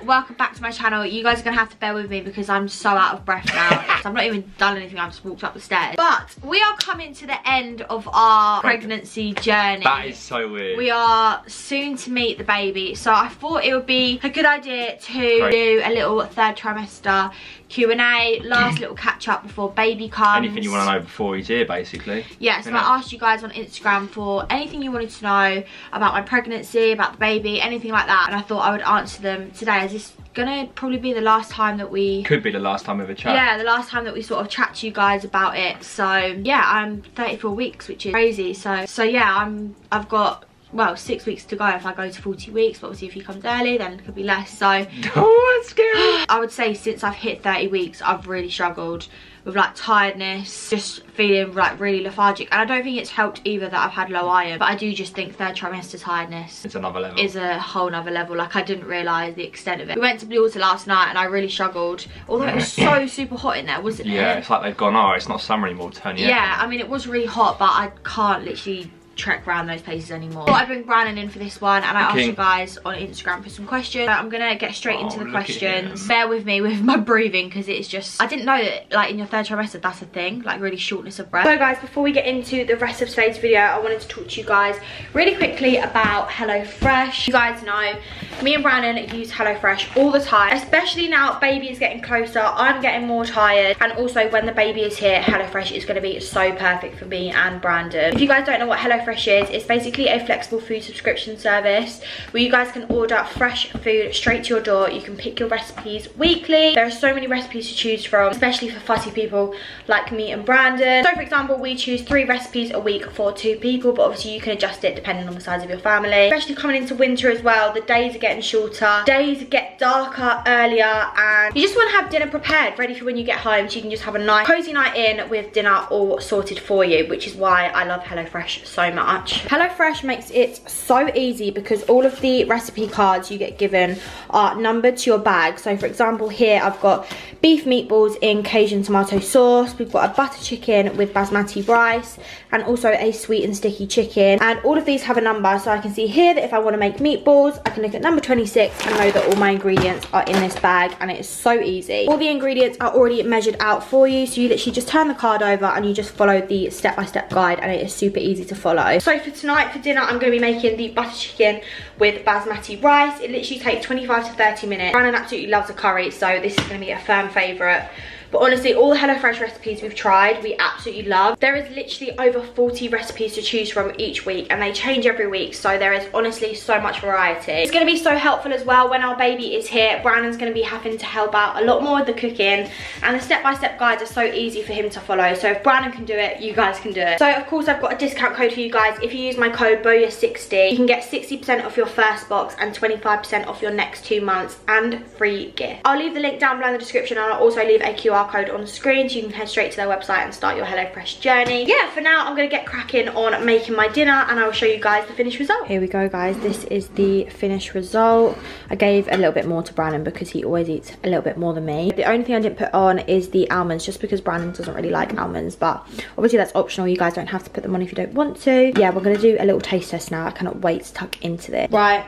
welcome back to my channel. You guys are gonna have to bear with me because I'm so out of breath now. I've not even done anything, I've just walked up the stairs. But we are coming to the end of our pregnancy journey. That is so weird. We are soon to meet the baby, so I thought it would be a good idea to do a little third trimester Q&A, last little catch up before baby comes. Anything you want to know before he's here, basically. Yeah, so I asked you guys on Instagram for anything you wanted to know about my pregnancy, about the baby, anything like that, and I thought I would answer them today, as this gonna probably be the last time that we could be the last time we ever chat. Yeah, the last time that we sort of chat to you guys about it. So yeah, I'm 34 weeks, which is crazy. So yeah, I've got, well, 6 weeks to go if I go to 40 weeks, but obviously if he comes early then it could be less. So oh, that's scary. I would say since I've hit 30 weeks I've really struggled with like tiredness, just feeling like really lethargic, and I don't think it's helped either that I've had low iron, but I do just think third trimester tiredness it's another level, is a whole nother level. Like, I didn't realise the extent of it. We went to Blue Water last night and I really struggled, although it was so super hot in there, wasn't it? Yeah, it's like they've gone, oh, it's not summer anymore, turn your yeah, I mean it was really hot, but I can't literally trek around those places anymore. I bring Brandon in for this one, and I asked you guys on Instagram for some questions. So I'm gonna get straight into the questions. Bear with me with my breathing because it's just, I didn't know that like in your third trimester that's a thing, like really shortness of breath. So guys, before we get into the rest of today's video, I wanted to talk to you guys really quickly about HelloFresh. You guys know me and Brandon use HelloFresh all the time, especially now baby is getting closer, I'm getting more tired, and also when the baby is here, HelloFresh is going to be so perfect for me and Brandon. If you guys don't know what HelloFresh is, it's basically a flexible food subscription service where you guys can order fresh food straight to your door. You can pick your recipes weekly. There are so many recipes to choose from, especially for fussy people like me and Brandon. So for example, we choose 3 recipes a week for 2 people, but obviously you can adjust it depending on the size of your family. Especially coming into winter as well, the days are getting shorter, days get darker earlier, and you just want to have dinner prepared ready for when you get home, so you can just have a nice cozy night in with dinner all sorted for you, which is why I love HelloFresh so much. HelloFresh makes it so easy because all of the recipe cards you get given are numbered to your bag. So for example, here I've got beef meatballs in Cajun tomato sauce, we've got a butter chicken with basmati rice, and also a sweet and sticky chicken, and all of these have a number, so I can see here that if I want to make meatballs I can look at number 26 and know that all my ingredients are in this bag, and it is so easy. All the ingredients are already measured out for you, so you literally just turn the card over and you just follow the step-by-step guide, and it is super easy to follow. So for tonight for dinner I'm going to be making the butter chicken with basmati rice. It literally takes 25 to 30 minutes. Brandon absolutely loves a curry, so this is going to be a firm favourite. But honestly, all the HelloFresh recipes we've tried, we absolutely love. There is literally over 40 recipes to choose from each week, and they change every week, so there is honestly so much variety. It's going to be so helpful as well when our baby is here. Brandon's going to be having to help out a lot more with the cooking, and the step-by-step guides are so easy for him to follow. So if Brandon can do it, you guys can do it. So of course I've got a discount code for you guys. If you use my code Bowyer60, you can get 60% off your first box and 25% off your next 2 months and free gift. I'll leave the link down below in the description, and I'll also leave a QR code on the screen so you can head straight to their website and start your HelloFresh journey. Yeah, for now I'm going to get cracking on making my dinner, and I will show you guys the finished result. Here we go guys, this is the finished result. I gave a little bit more to Brandon because he always eats a little bit more than me. The only thing I didn't put on is the almonds, just because Brandon doesn't really like almonds, but obviously that's optional. You guys don't have to put them on if you don't want to. Yeah, we're going to do a little taste test now. I cannot wait to tuck into this. Right,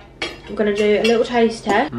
I'm going to do a little taste test.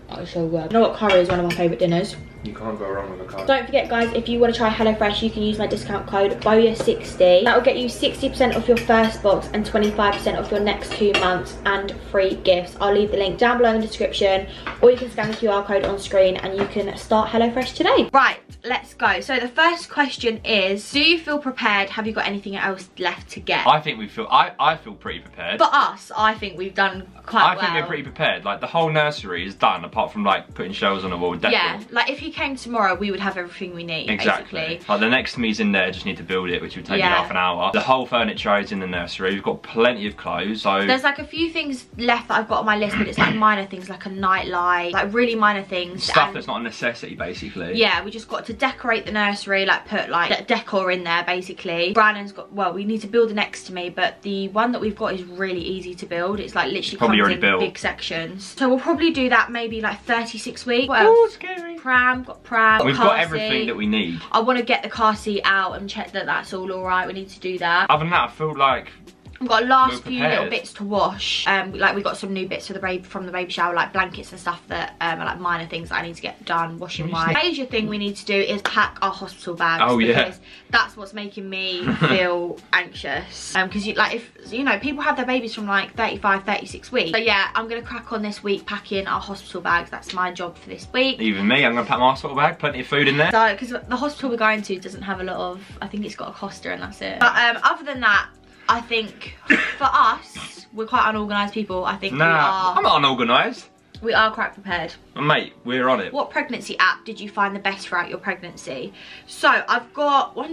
That was so good. You know what, curry is one of my favourite dinners. You can't go wrong with a curry. Don't forget guys, if you want to try HelloFresh, you can use my discount code Bowyer60. That will get you 60% off your first box and 25% off your next 2 months and free gifts. I'll leave the link down below in the description, or you can scan the QR code on screen and you can start HelloFresh today. Right, let's go. So the first question is, do you feel prepared? Have you got anything else left to get? I think we feel, I feel pretty prepared. For us, I think we've done quite well. I think we're pretty prepared. Like the whole nursery is done, apart from like putting shelves on the wall. Yeah, like if you came tomorrow, we would have everything we need. Exactly. Basically. Like the next me's in there, just need to build it, which would take me half an hour. The whole furniture is in the nursery. We've got plenty of clothes. So there's like a few things left that I've got on my list, but it's like minor things, like a nightlight, like really minor things. Stuff that's not a necessity, basically. Yeah, we just got to decorate the nursery, like put like decor in there, basically. Brandon's got, well, we need to build the next to me, but the one that we've got is really easy to build. It's like literally probably comes already in built. Big sections. So we'll probably do that maybe like 36 weeks. What Oh, else? scary. Pram, got pram. We've got everything that we need. I want to get the car seat out and check that that's all alright. We need to do that. Other than that, I feel like We've got last few little bits to wash. Like we got some new bits for the baby from the baby shower, like blankets and stuff that are like minor things that I need to get done washing wise. The major thing we need to do is pack our hospital bags. Oh yeah. Because that's what's making me feel anxious. Because like if you know people have their babies from like 35, 36 weeks. So yeah, I'm gonna crack on this week packing our hospital bags. That's my job for this week. Even me, I'm gonna pack my hospital bag. Plenty of food in there. So because the hospital we're going to doesn't have a lot of. I think it's got a Costa and that's it. But other than that. I think for us, we're quite unorganised people. I think we are. I'm not unorganised. We are quite prepared. Mate, we're on it. What pregnancy app did you find the best throughout your pregnancy? So I've got 4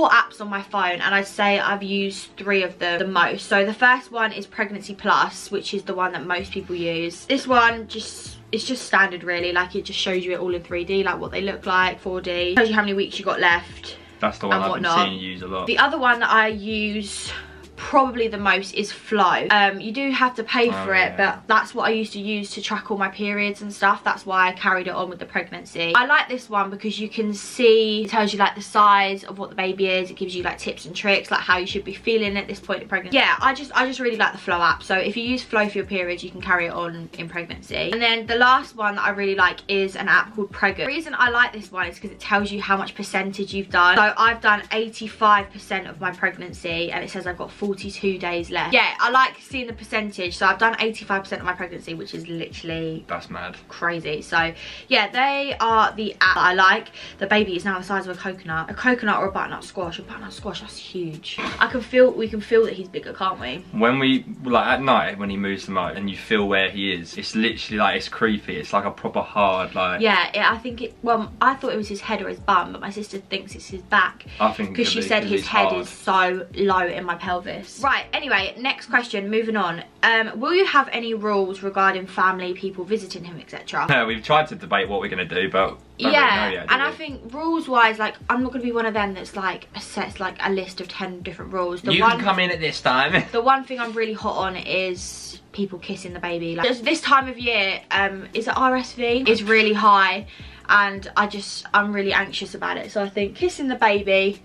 apps on my phone, and I'd say I've used 3 of them the most. So the first one is Pregnancy Plus, which is the one that most people use. This one it's just standard really, like it just shows you it all in 3D, like what they look like, 4D. Tells you how many weeks you got left. That's the one I've been seeing you use a lot. The other one that I use probably the most is Flow. You do have to pay for it, but that's what I used to use to track all my periods and stuff. That's why I carried it on with the pregnancy. I like this one because you can see, it tells you like the size of what the baby is. It gives you like tips and tricks, like how you should be feeling at this point in pregnancy. Yeah, I just really like the Flow app. So if you use Flow for your periods, you can carry it on in pregnancy. And then the last one that I really like is an app called Preggo. The reason I like this one is because it tells you how much percentage you've done. So I've done 85% of my pregnancy, and it says I've got 42 days left. Yeah, I like seeing the percentage. So I've done 85% of my pregnancy, which is literally, that's mad, crazy. So yeah, they are the app that I like. The baby is now the size of a coconut or a butternut squash. A butternut squash, that's huge. We can feel that he's bigger, can't we? When we like at night when he moves them out and you feel where he is, it's literally like, it's creepy. It's like a proper hard, like, yeah, I think it, well, I thought it was his head or his bum, but my sister thinks it's his back. I think because she said his head is so low in my pelvis. Right, anyway, next question, moving on. Will you have any rules regarding family, people visiting him, etc.? Yeah, we've tried to debate what we're gonna do, but yeah, really know yet, and I think rules wise, like I'm not gonna be one of them that's like sets like a list of 10 different rules. You can come in at this time. The one thing I'm really hot on is people kissing the baby. Like this time of year, is it RSV? Is really high, and I'm really anxious about it. So I think kissing the baby,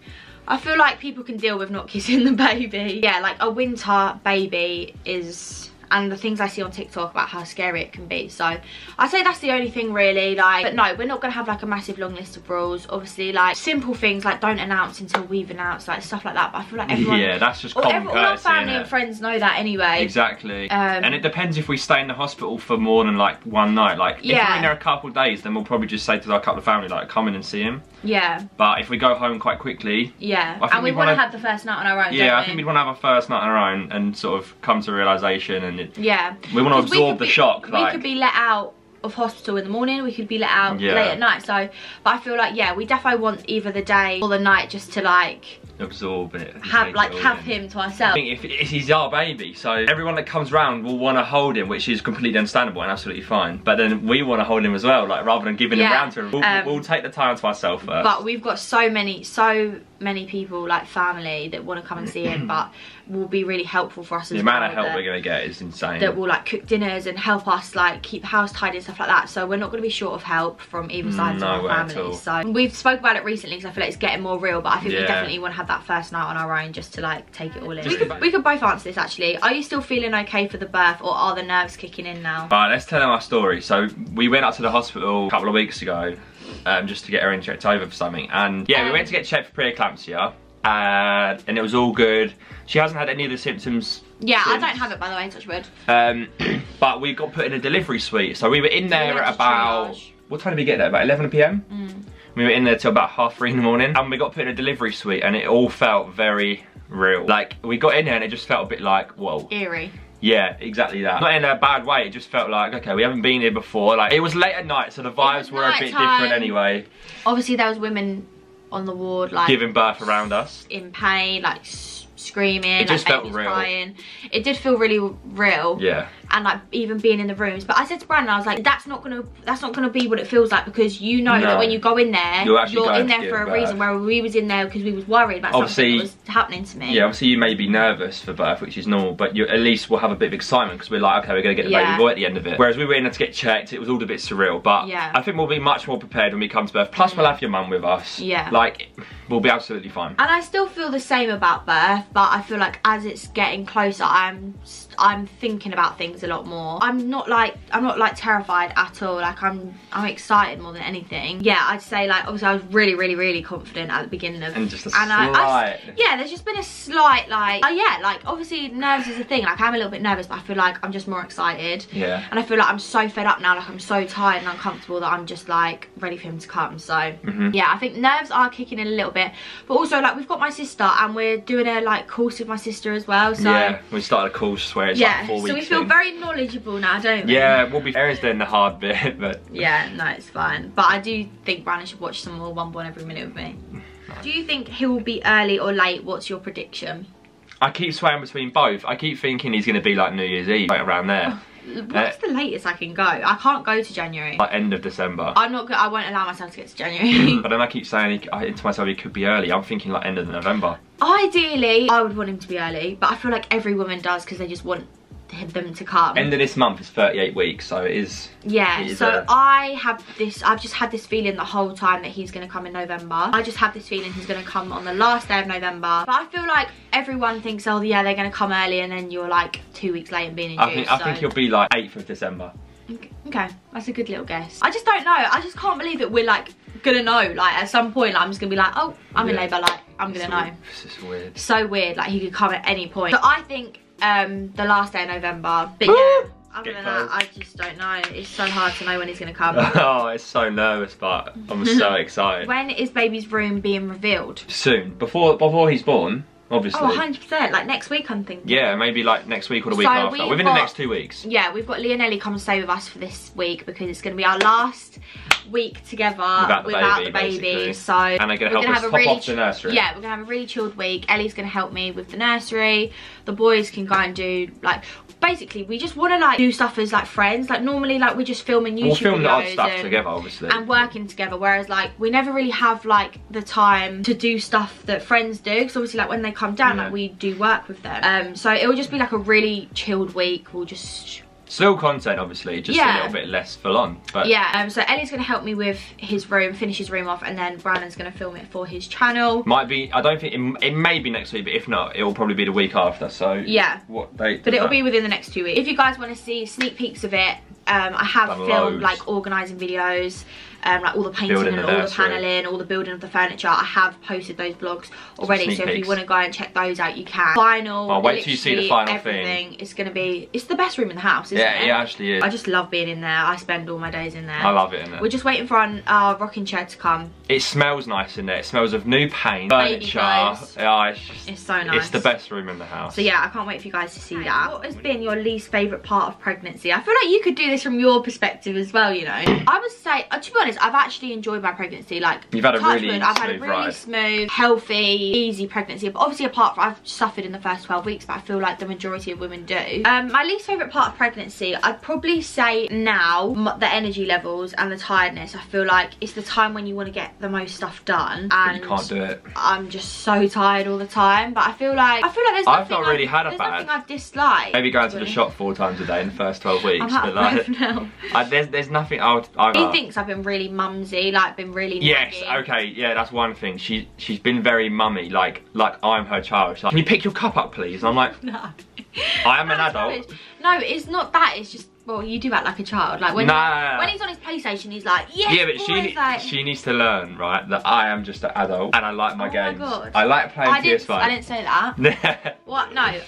I feel like people can deal with not kissing the baby. Yeah, like a winter baby is, and the things I see on TikTok about how scary it can be. So I'd say that's the only thing really, like, but no, we're not gonna have like a massive long list of rules. Obviously, like simple things like don't announce until we've announced, like stuff like that. But I feel like everyone, yeah, that's just common courtesy, all our family and friends know that anyway. Exactly. And it depends if we stay in the hospital for more than like one night. Like if we're in there a couple of days, then we'll probably just say to our couple of family, like, come in and see him. Yeah. But if we go home quite quickly, yeah, and we want to have the first night on our own. Yeah, I think we'd want to have a first night on our own and sort of come to realisation, and yeah, we want to absorb the shock. We could be let out of hospital in the morning, we could be let out late at night. So, but I feel like, yeah, we definitely want either the day or the night just to like absorb it, have him to ourselves. I think if he's our baby, so everyone that comes round will want to hold him, which is completely understandable and absolutely fine, but then we want to hold him as well, like rather than giving him round to him, we'll take the time to ourselves first. But we've got so many people, like family, that want to come and see him, but will be really helpful for us as well. The amount of help we're going to get is insane. That will like cook dinners and help us like keep the house tidy and stuff like that, so we're not going to be short of help from either side of our family. So we've spoke about it recently because I feel like it's getting more real, but I think we definitely want to have that first night on our own just to like take it all in. We could both answer this actually. Are you still feeling okay for the birth, or are the nerves kicking in now? Alright, let's tell them our story. So we went up to the hospital a couple of weeks ago just to get Erin checked over for something, and yeah, we went to get checked for preeclampsia, and it was all good. She hasn't had any of the symptoms. Yeah, since. I don't have it, by the way, touch wood. But we got put in a delivery suite, so we were in there at about triage. What time did we get there? About 11 PM? We were in there till about 3:30 in the morning, and we got put in a delivery suite, and it all felt very real. Like, we got in there and it just felt a bit like, whoa. Eerie. Yeah, exactly that. Not in a bad way, it just felt like, okay, we haven't been here before. Like, it was late at night, so the vibes were a bit different anyway. Obviously, there was women on the ward, like, giving birth around us. In pain, like, screaming. It just like, felt real. Crying. It did feel really real. Yeah. and like even being in the rooms. But I said to Brandon, I was like, that's not gonna be what it feels like, because you know that when you go in there, you're in there for a reason. Where we was in there because we was worried about something that was happening to me. Yeah, obviously you may be nervous for birth, which is normal, but you at least will have a bit of excitement because we're like, okay, we're gonna get the baby boy at the end of it. Whereas we were in there to get checked, it was all a bit surreal. But I think we'll be much more prepared when we come to birth. Plus, we'll have your mum with us. Yeah, like we'll be absolutely fine. And I still feel the same about birth, but I feel like as it's getting closer, I'm thinking about things a lot more. I'm not like terrified at all. Like I'm excited more than anything. Yeah, I'd say like obviously I was really confident at the beginning of, and just a slight. Yeah, there's just been a slight like like obviously nerves is a thing. Like I'm a little bit nervous, but I feel like I'm just more excited. Yeah. And I feel like I'm so fed up now. Like I'm so tired and uncomfortable that I'm just like ready for him to come. So yeah, I think nerves are kicking in a little bit, but also like we've got my sister and we're doing a like course with my sister as well. So yeah, we started a course where it's like 4 weeks. So we feel very knowledgeable now, don't we? Yeah, we'll be. Erin's doing the hard bit, but yeah, no, it's fine. But I do think Brandon should watch some more One Born Every Minute with me. Do you think he will be early or late? What's your prediction? I keep swaying between both. I keep thinking he's going to be like New Year's Eve, right around there. What's the latest I can go? I can't go to January. Like end of December. I'm not good. I won't allow myself to get to January. But then I keep saying to myself he could be early. I'm thinking like end of November. Ideally, I would want him to be early, but I feel like every woman does because they just want them to come. End of this month is 38 weeks, so it is. Yeah, so I've just had this feeling the whole time that he's going to come in November. I just have this feeling he's going to come on the last day of November. But I feel like everyone thinks, oh yeah, they're going to come early, and then you're like 2 weeks late and being induced. I think he'll be like 8th of December. Okay, that's a good little guess. I just don't know. I just can't believe that we're like gonna know. Like at some point, like, I'm just gonna be like, oh, I'm in labour. Like I'm gonna know. This is weird. So weird. Like he could come at any point. So I think the last day of November. But yeah, other than that, I just don't know. It's so hard to know when he's gonna come. Oh, it's so nervous, but I'm so excited. When is baby's room being revealed? Soon, before he's born. Obviously. Oh, 100%. Like next week, I'm thinking. Yeah, maybe like next week or the week after. Within the next 2 weeks. Yeah, we've got Leonelli come and stay with us for this week because it's going to be our last week together without the baby. So and they're going to help us top off the nursery. Yeah, we're going to have a really chilled week. Ellie's going to help me with the nursery. The boys can go and do like. Basically, we just want to like do stuff as like friends. Like normally, like we're just filming YouTube videos. We'll film the odd stuff together, obviously, and working together. Whereas like we never really have like the time to do stuff that friends do. Because obviously, like when they come down, like we do work with them. So it will just be like a really chilled week. We'll just. Still content, obviously, just a little bit less full on. But yeah, so Ellie's going to help me with his room, finish his room off, and then Brandon's going to film it for his channel. Might be, I don't think, it may be next week, but if not, it will probably be the week after, so... Yeah. What date? But it'll be within the next 2 weeks. If you guys want to see sneak peeks of it, I have filmed, like, organising videos. Like all the painting and all the paneling, all the building of the furniture. I have posted those vlogs already, so if you want to go and check those out, you can. I'll wait till you see the final thing. It's going to be, it's the best room in the house, isn't it? Yeah, it actually is. I just love being in there. I spend all my days in there. I love it in there. We're just waiting for our rocking chair to come. It smells nice in there. It smells of new paint, furniture. Yeah, it's so nice. It's the best room in the house. So yeah, I can't wait for you guys to see that. What has been your least favourite part of pregnancy? I feel like you could do this from your perspective as well, you know. I would say, to be honest, I've actually enjoyed my pregnancy. Like, you've had a really smooth, healthy, easy pregnancy. But obviously, apart from I've suffered in the first 12 weeks, but I feel like the majority of women do. My least favourite part of pregnancy, I'd probably say now, the energy levels and the tiredness. I feel like it's the time when you want to get the most stuff done, and but you can't do it. I'm just so tired all the time. But I feel like there's nothing I've not really had a bad. There's nothing I've disliked. Maybe going to the shop 4 times a day in the first 12 weeks. I'm but now. There's nothing. He thinks I've been really mumsy, like been really. Yes, okay, yeah, that's one thing. She's been very mummy, like I'm her child. She's like, can you pick your cup up, please? And I'm like, no. I am an adult. No, it's not that. It's just, well, you do act like a child. Like when he's on his PlayStation, he's like, yes, yeah, but she needs to learn, right, that I am just an adult and I like my games. My God. I like playing PS5. I didn't say that. What? No,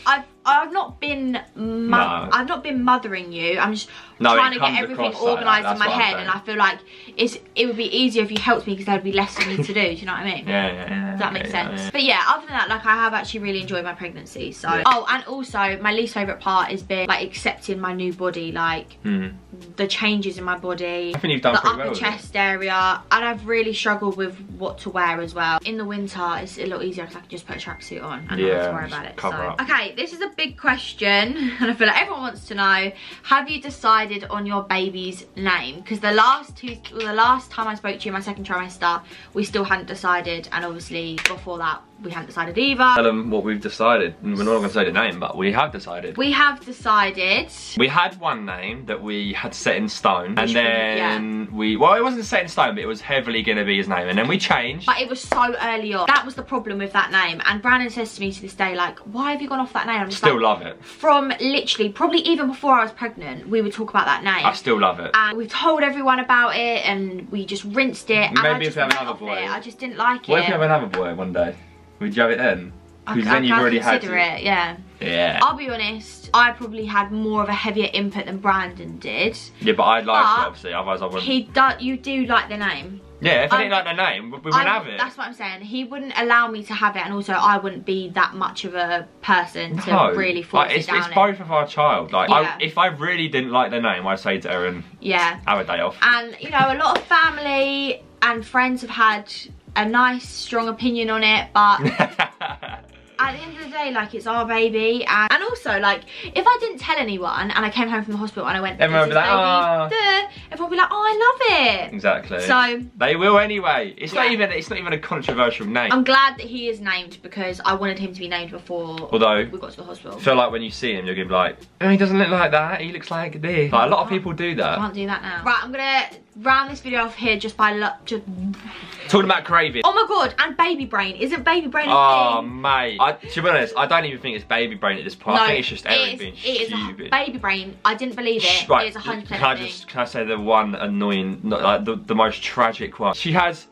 I've not been I've not been mothering you. I'm just trying to get everything organised in my head, and I feel like it would be easier if you helped me because there'd be less for me to do. Do you know what I mean? Yeah. Does that make sense? Yeah. But yeah, other than that, like I have actually really enjoyed my pregnancy. So oh, and also my least favourite part has been like accepting my new body, like the changes in my body. I think you've done pretty well. The upper chest area, and I've really struggled with what to wear as well. In the winter, it's a lot easier because I can just put a tracksuit on and not have to worry about it. Cover up. Okay, this is a big question, and I feel like everyone wants to know, have you decided on your baby's name? Because the last time I spoke to you, my second trimester, we still hadn't decided, and obviously before that we hadn't decided either. Tell them what we've decided. We're not going to say the name, but we have decided. We have decided. We had one name that we had set in stone, and then well, it wasn't set in stone, but it was heavily going to be his name, and then we changed. But it was so early on. That was the problem with that name, and Brandon says to me to this day, like, why have you gone off that name? I'm just still like, love it. From literally, probably even before I was pregnant, we would talk about that name. I still love it. And we've told everyone about it, and we just rinsed it. Maybe if we have another boy. I just didn't like it. What if we have another boy one day? Would you have it then? Because then you've already had it, yeah. Yeah. I'll be honest, I probably had more of a heavier input than Brandon did. Yeah, but I'd like it, obviously, otherwise I wouldn't. You do like the name. Yeah, if I didn't like the name, we wouldn't have it. That's what I'm saying. He wouldn't allow me to have it, and also I wouldn't be that much of a person to really force it down. It's both of our child. Like, if I really didn't like the name, I'd say to Erin, have a day off. And, you know, a lot of family and friends have had a nice, strong opinion on it, but at the end of the day, like, it's our baby, and also, like, if I didn't tell anyone and I came home from the hospital and I went, everyone would be like, everyone would be like, oh, I love it. Exactly. So they will anyway. It's not even a controversial name. I'm glad that he is named, because I wanted him to be named before we got to the hospital. I feel like when you see him, you're gonna be like, oh, he doesn't look like that. He looks like this. Like, a lot of people do that. I can't do that now. Right, I'm gonna round this video off here just by talking about craving. Oh my god, and baby brain. Isn't baby brain a thing? Oh mate, to be honest, I don't even think it's baby brain at this point. No, I think it's just Erin being stupid. Baby brain. I didn't believe it. Right, it is 100% can I say the one annoying, like the most tragic one? She has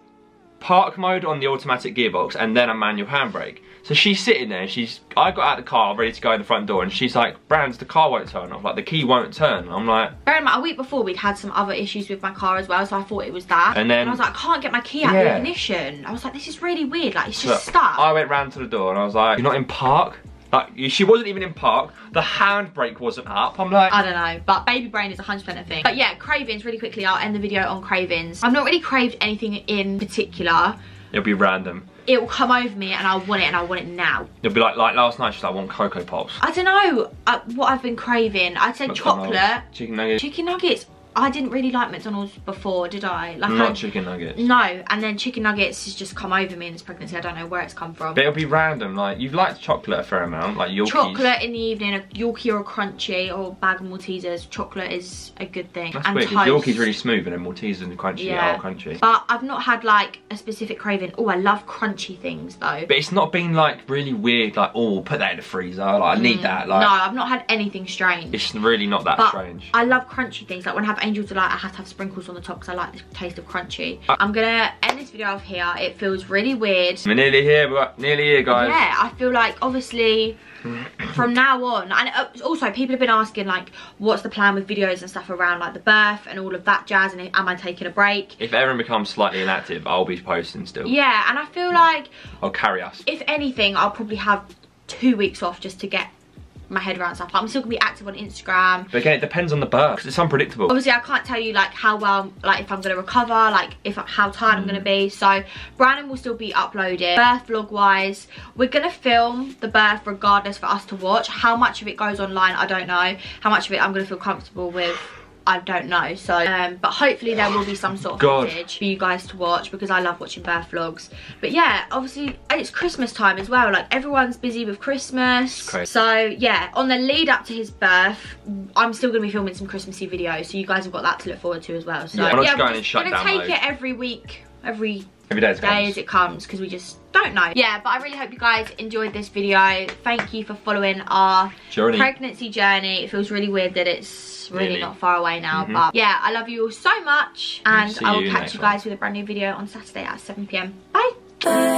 park mode on the automatic gearbox and then a manual handbrake. So she's sitting there, I got out of the car ready to go in the front door, and she's like, Brands, the car won't turn off, like the key won't turn. And I'm like, bear in mind, a week before we'd had some other issues with my car as well, so I thought it was that. And I was like, I can't get my key out of the ignition. I was like, this is really weird, like it's just stuck. I went round to the door and I was like, you're not in park? Like, she wasn't even in park, the handbrake wasn't up. I'm like, I don't know, but baby brain is 100% a thing. But yeah, cravings, really quickly, I'll end the video on cravings. I've not really craved anything in particular. It'll be random. It will come over me and I want it, and I want it now. It'll be like last night, she's like, I want Cocoa Pops. I don't know what I've been craving. I'd say chocolate. Chicken nuggets. Chicken nuggets. I didn't really like McDonald's before, did I? Like, not chicken nuggets. No, and then chicken nuggets has just come over me in this pregnancy. I don't know where it's come from. But it'll be random. Like, you've liked chocolate a fair amount, like Yorkies. Chocolate in the evening, a Yorkie or a Crunchy or a bag of Maltesers. Chocolate is a good thing. That's weird, because Yorkie's really smooth and then Maltesers and Crunchy are crunchy. But I've not had like a specific craving. Oh, I love crunchy things though. But it's not been like really weird, like, oh, put that in the freezer, like I need that. Like, no, I've not had anything strange. It's really not that strange. I love crunchy things. Like when I have Angel Delight, I have to have sprinkles on the top because I like the taste of crunchy. I'm gonna end this video off here. It feels really weird. We're nearly here, guys. Yeah, I feel like obviously from now on, and also people have been asking like, what's the plan with videos and stuff around like the birth and all of that jazz, and am I taking a break? If Erin becomes slightly inactive, I'll be posting still. Yeah, and I feel like I'll carry us. If anything, I'll probably have 2 weeks off just to get my head around stuff. I'm still gonna be active on Instagram, but again, it depends on the birth because it's unpredictable. Obviously, I can't tell you like how well, like if I'm gonna recover, like how tired I'm gonna be. So Brandon will still be uploading birth vlog wise. We're gonna film the birth regardless for us to watch. How much of it goes online, I don't know. How much of it I'm gonna feel comfortable with, I don't know. So but hopefully there will be some sort of footage for you guys to watch, because I love watching birth vlogs. But yeah, obviously it's Christmas time as well, like everyone's busy with Christmas. So yeah, on the lead up to his birth, I'm still gonna be filming some Christmassy videos, so you guys have got that to look forward to as well. So yeah, we're gonna take it every week, every day as it comes, because we just don't know. Yeah, but I really hope you guys enjoyed this video. Thank you for following our pregnancy journey. It feels really weird that it's really not far away now, but yeah, I love you all so much, and I will catch you guys with a brand new video on Saturday at 7 PM. Bye.